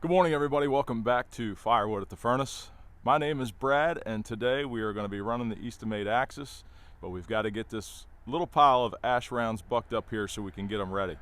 Good morning, everybody. Welcome back to Firewood at the Furnace. My name is Brad, and today we are going to be running the Eastonmade Axis, but we've got to get this little pile of ash rounds bucked up here so we can get them ready.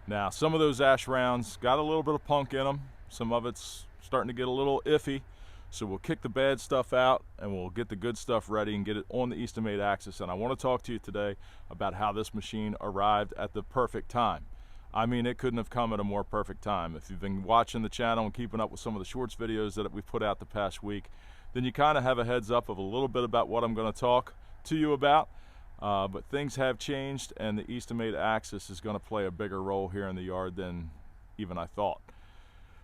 Now, some of those ash rounds got a little bit of punk in them. Some of it's starting to get a little iffy, so we'll kick the bad stuff out and we'll get the good stuff ready and get it on the Eastonmade Axis. And I want to talk to you today about how this machine arrived at the perfect time. I mean, it couldn't have come at a more perfect time. If you've been watching the channel and keeping up with some of the shorts videos that we've put out the past week, then you kind of have a heads up of a little bit about what I'm going to talk to you about. But things have changed, and the Eastonmade Axis is going to play a bigger role here in the yard than even I thought.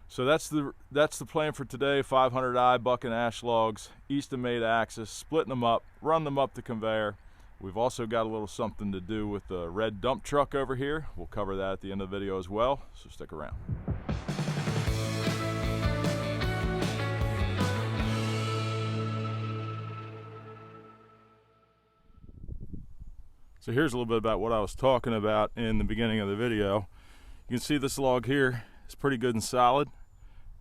So that's the plan for today. 500i bucking ash logs, Eastonmade Axis, splitting them up, run them up the conveyor. We've also got a little something to do with the red dump truck over here. We'll cover that at the end of the video as well, so stick around. So here's a little bit about what I was talking about in the beginning of the video. You can see this log here is pretty good and solid,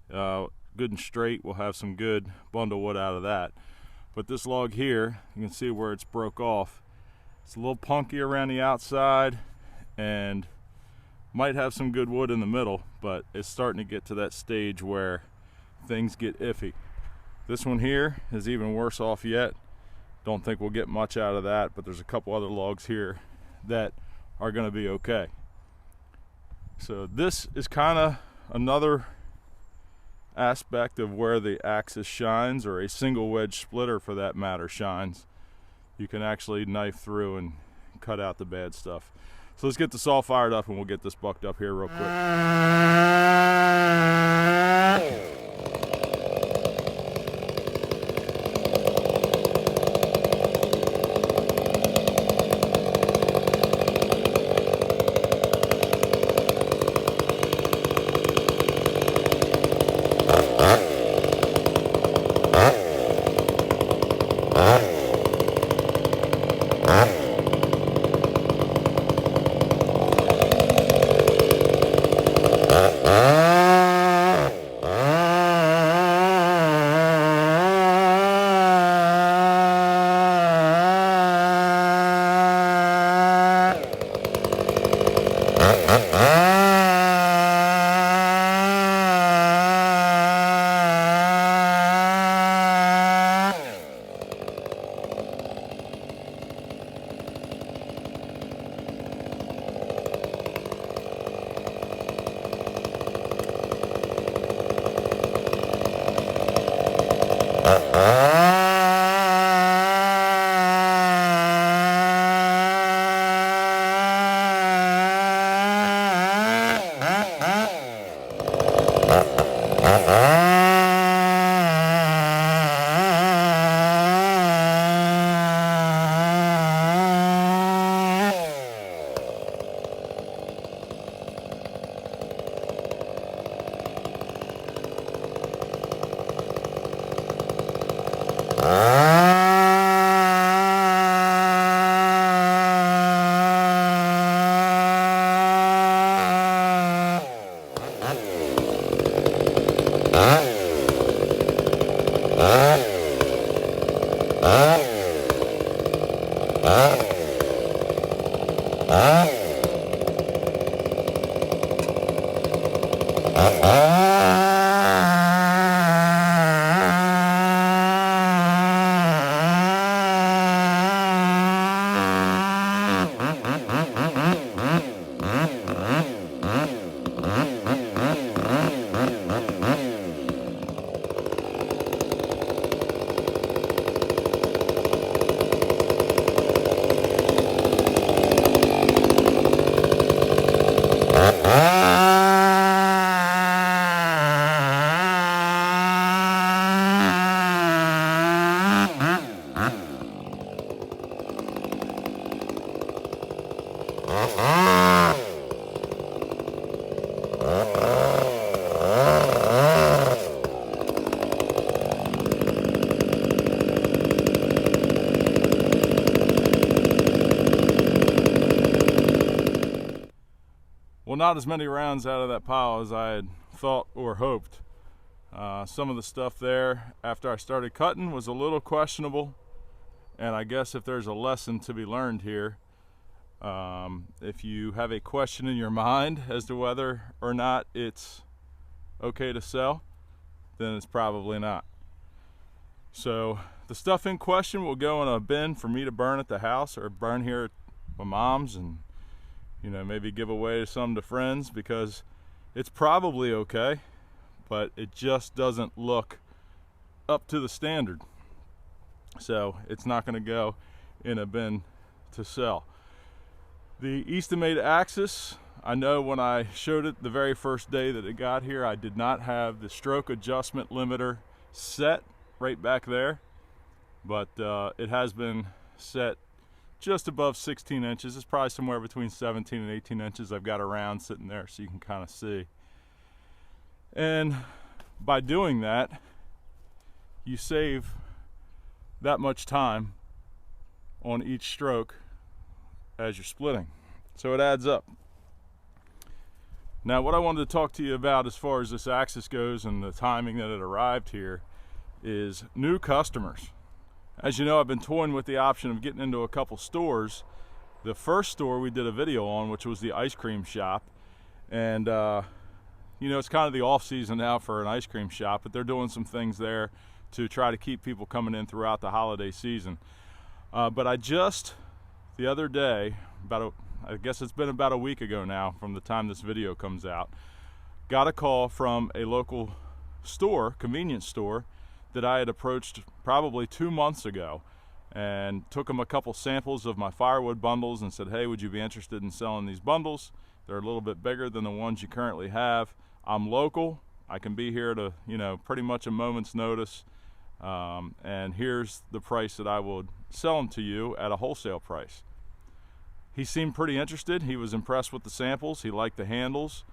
good and straight. We'll have some good bundle wood out of that. But this log here, you can see where it's broke off. It's a little punky around the outside and might have some good wood in the middle, but it's starting to get to that stage where things get iffy. This one here is even worse off yet. Don't think we'll get much out of that, but there's a couple other logs here that are going to be okay. So this is kind of another aspect of where the Axis shines, or a single wedge splitter for that matter shines. You can actually knife through and cut out the bad stuff. So let's get this all fired up and we'll get this bucked up here real quick. Well, not as many rounds out of that pile as I had thought or hoped. Some of the stuff there after I started cutting was a little questionable, and I guess if there's a lesson to be learned here, if you have a question in your mind as to whether or not it's okay to sell, then it's probably not. So the stuff in question will go in a bin for me to burn at the house or burn here at my mom's, and maybe give away some to friends, because it's probably okay, but it just doesn't look up to the standard. So it's not going to go in a bin to sell. The Eastonmade Axis, I know when I showed it the very first day that it got here, I did not have the stroke adjustment limiter set right back there, but it has been set just above 16 inches. It's probably somewhere between 17 and 18 inches. I've got a round sitting there so you can kind of see. And by doing that, you save that much time on each stroke as you're splitting. So it adds up. Now, what I wanted to talk to you about as far as this Axis goes and the timing that it arrived here is new customers. As you know, I've been toying with the option of getting into a couple stores. The first store we did a video on, which was the ice cream shop, and it's kind of the off season now for an ice cream shop, but they're doing some things there to try to keep people coming in throughout the holiday season. But I just, the other day, I guess it's been about a week ago now from the time this video comes out, got a call from a local store, convenience store, that I had approached probably 2 months ago, and took them a couple samples of my Firewood bundles and said, hey, would you be interested in selling these bundles? They're a little bit bigger than the ones you currently have. I'm local. I can be here to, pretty much a moment's notice. And here's the price that I would sell them to you at a wholesale price. He seemed pretty interested. He was impressed with the samples. He liked the handles.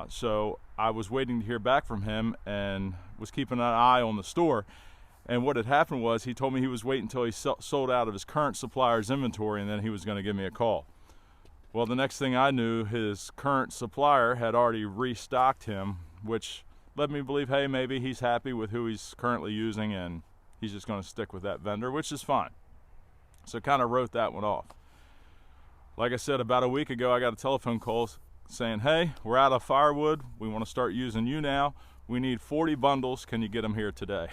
So I was waiting to hear back from him and was keeping an eye on the store. And what had happened was he told me he was waiting until he sold out of his current supplier's inventory, and then he was going to give me a call. Well, the next thing I knew, his current supplier had already restocked him, which led me to believe, hey, maybe he's happy with who he's currently using and he's just going to stick with that vendor, which is fine. So kind of wrote that one off. Like I said, about a week ago, I got a telephone call saying, hey, we're out of Firewood. We want to start using you now. We need 40 bundles. Can you get them here today?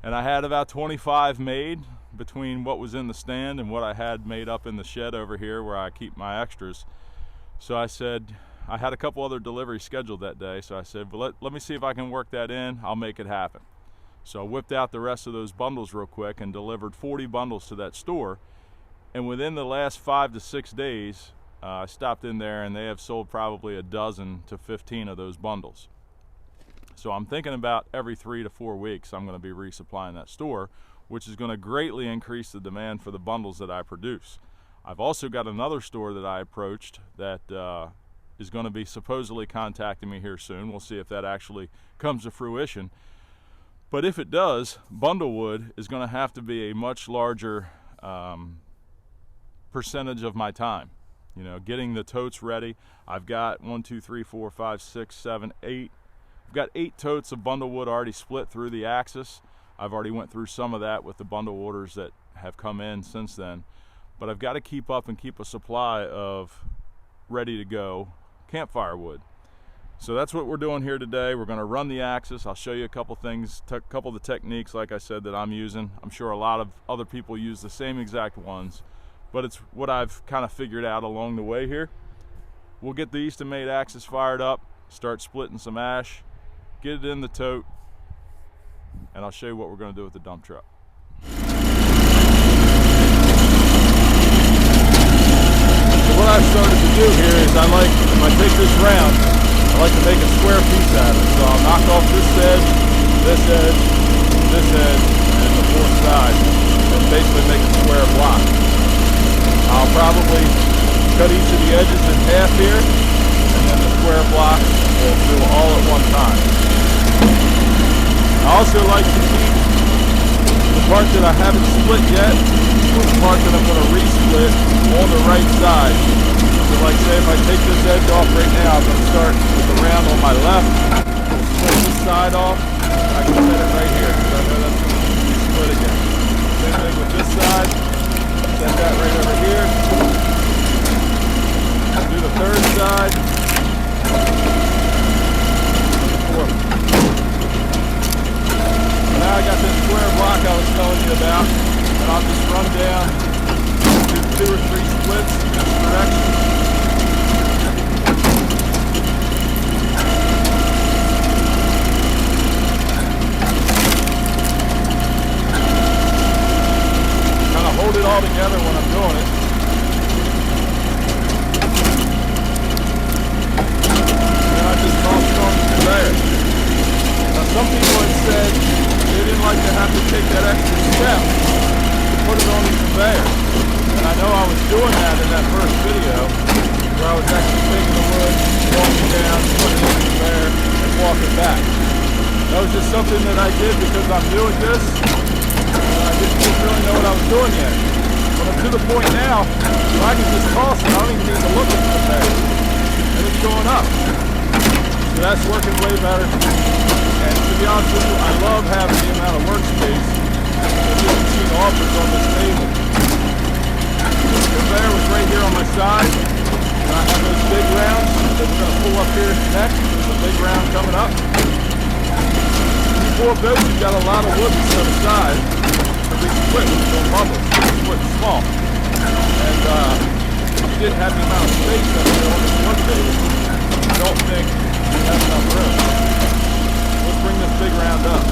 And I had about 25 made between what was in the stand and what I had made up in the shed over here where I keep my extras. So I said, I had a couple other deliveries scheduled that day. So I said, well, let me see if I can work that in. I'll make it happen. So I whipped out the rest of those bundles real quick and delivered 40 bundles to that store. And within the last 5 to 6 days, I stopped in there and they have sold probably a dozen to 15 of those bundles. So I'm thinking about every 3 to 4 weeks I'm going to be resupplying that store, which is going to greatly increase the demand for the bundles that I produce. I've also got another store that I approached that is going to be supposedly contacting me here soon. We'll see if that actually comes to fruition. But if it does, bundlewood is going to have to be a much larger percentage of my time. Getting the totes ready. I've got 1, 2, 3, 4, 5, 6, 7, 8. I've got 8 totes of bundlewood already split through the Axis. I've already went through some of that with the bundle orders that have come in since then. But I've got to keep up and keep a supply of ready to go campfire wood. So that's what we're doing here today. We're going to run the Axis. I'll show you a couple things, a couple of the techniques, like I said, that I'm using. I'm sure a lot of other people use the same exact ones, but it's what I've kind of figured out along the way here. We'll get the Eastonmade Axis fired up, start splitting some ash, get it in the tote, and I'll show you what we're going to do with the dump truck. So what I've started to do here is if I take this round, I like to make a square piece out of it. So I'll knock off this edge, and the fourth side, and basically make a square block. I'll probably cut each of the edges in half here, and then the square block will do all at one time. I also like to keep the part that I haven't split yet, or the part that I'm going to resplit, on the right side. So like say if I take this edge off right now, I'm going to start with the round on my left, split this side off, I can set it right here because I know that's going to be split again. Same thing with this side. Set that right over here. Do the third side. Fourth. Now I got this square block I was telling you about, and I'll just run down, do 2 or 3 splits in this direction. Kind of hold it all together when I'm doing it. And I just toss it on the conveyor. Now some people had said they didn't like to have to take that extra step to put it on the conveyor. And I know I was doing that in that first video where I was actually taking the wood, walking down, putting it on the conveyor, and walking back. That was just something that I did because I'm doing this, and I didn't really know what I was doing yet. But I'm to the point now where I can just toss it. I don't even need to look at the conveyor. And it's going up. So that's working way better. And to be honest with you, I love having the amount of workspace that this machine offers on this table. The conveyor was right here on my side, and I have those big rounds that we're going to pull up here next. There's a big round coming up. When you pull up those, you've got a lot of wood set aside to be split with no bubbles, split small. And if you didn't have the amount of space up here on this wood table, I don't think you have enough room. Let's bring this big round up.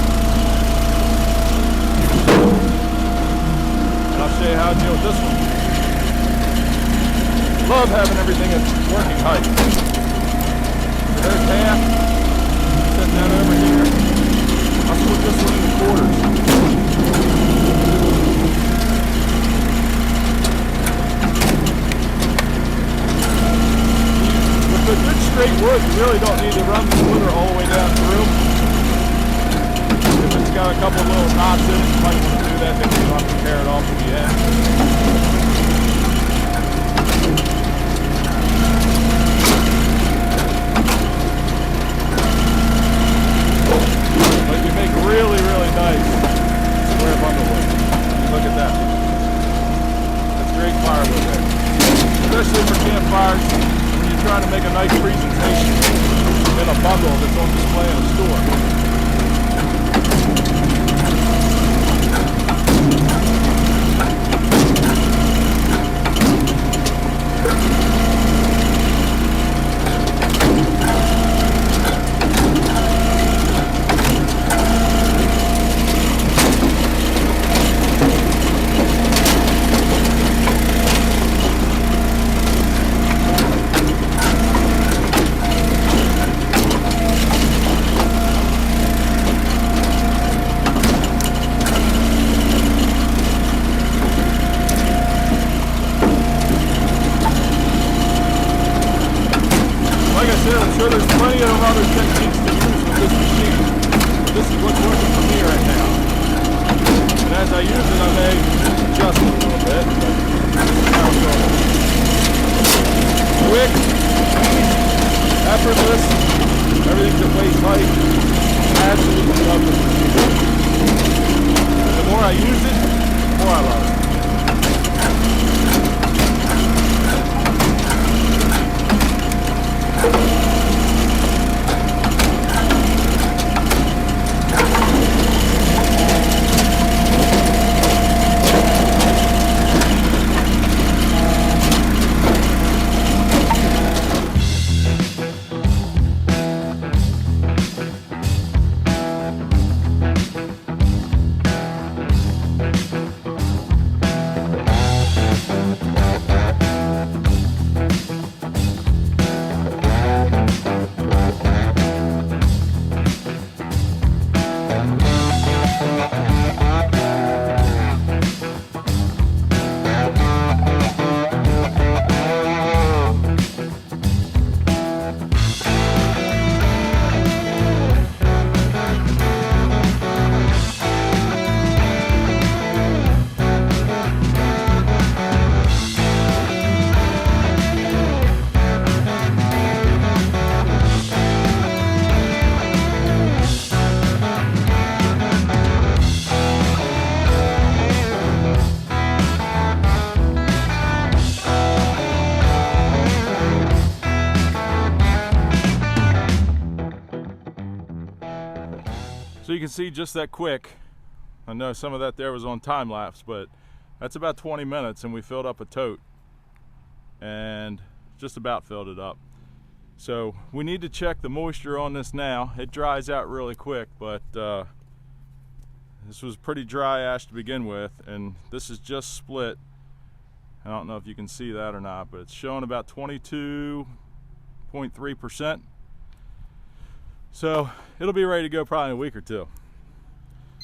And I'll show you how I deal with this one. Love having everything at working height. So there's half. Set that over here. I'll split this one into quarters. With a good straight wood, you really don't need to run the splitter all the way down through. If it's got a couple little knots in it, you might want to do that, then you don't have to tear it off at the end. But you make really, really nice square bundlewood. Look at that. That's great firewood there. Especially for campfires when you're trying to make a nice presentation in a bundle that's on display in a store. So you can see just that quick, I know some of that there was on time lapse, but that's about 20 minutes and we filled up a tote and just about filled it up. So we need to check the moisture on this now. It dries out really quick, but this was pretty dry ash to begin with, and this is just split. I don't know if you can see that or not, but it's showing about 22.3%. So it'll be ready to go probably in a week or two.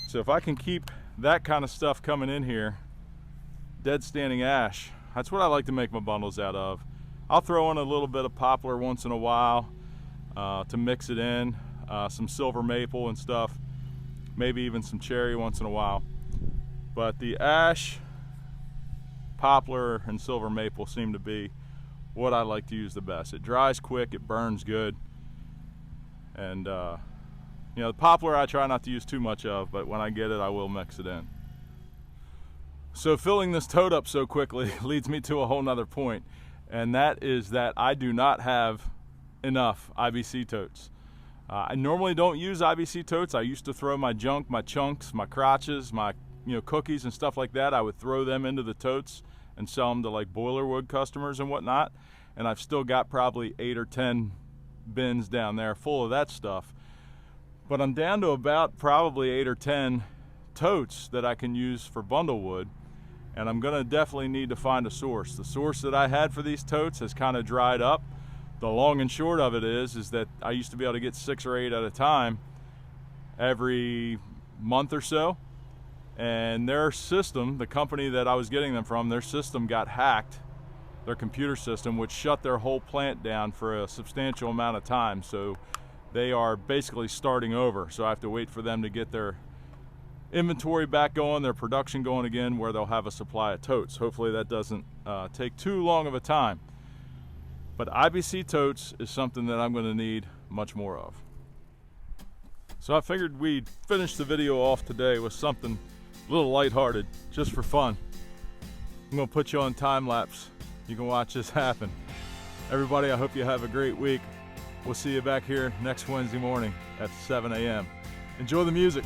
So if I can keep that kind of stuff coming in here, dead standing ash, that's what I like to make my bundles out of. I'll throw in a little bit of poplar once in a while to mix it in, some silver maple and stuff, maybe even some cherry once in a while. But the ash, poplar, and silver maple seem to be what I like to use the best. It dries quick, it burns good, and you know, the poplar I try not to use too much of, but when I get it I will mix it in. So filling this tote up so quickly leads me to a whole nother point, and that is that I do not have enough IBC totes. I normally don't use IBC totes. I used to throw my junk, my chunks, my crotches, my cookies and stuff like that. I would throw them into the totes and sell them to like boilerwood customers and whatnot. And I've still got probably 8 or 10 bins down there full of that stuff. But I'm down to about probably 8 or 10 totes that I can use for bundle wood. And I'm gonna definitely need to find a source. The source that I had for these totes has kind of dried up. The long and short of it is that I used to be able to get 6 or 8 at a time every month or so. And their system, the company that I was getting them from, their system got hacked, their computer system, which shut their whole plant down for a substantial amount of time. So they are basically starting over. So I have to wait for them to get their inventory back going, their production going again, where they'll have a supply of totes. Hopefully that doesn't take too long of a time. But IBC totes is something that I'm going to need much more of. So I figured we'd finish the video off today with something a little lighthearted, just for fun. I'm going to put you on time lapse. You can watch this happen. Everybody, I hope you have a great week. We'll see you back here next Wednesday morning at 7 a.m. Enjoy the music.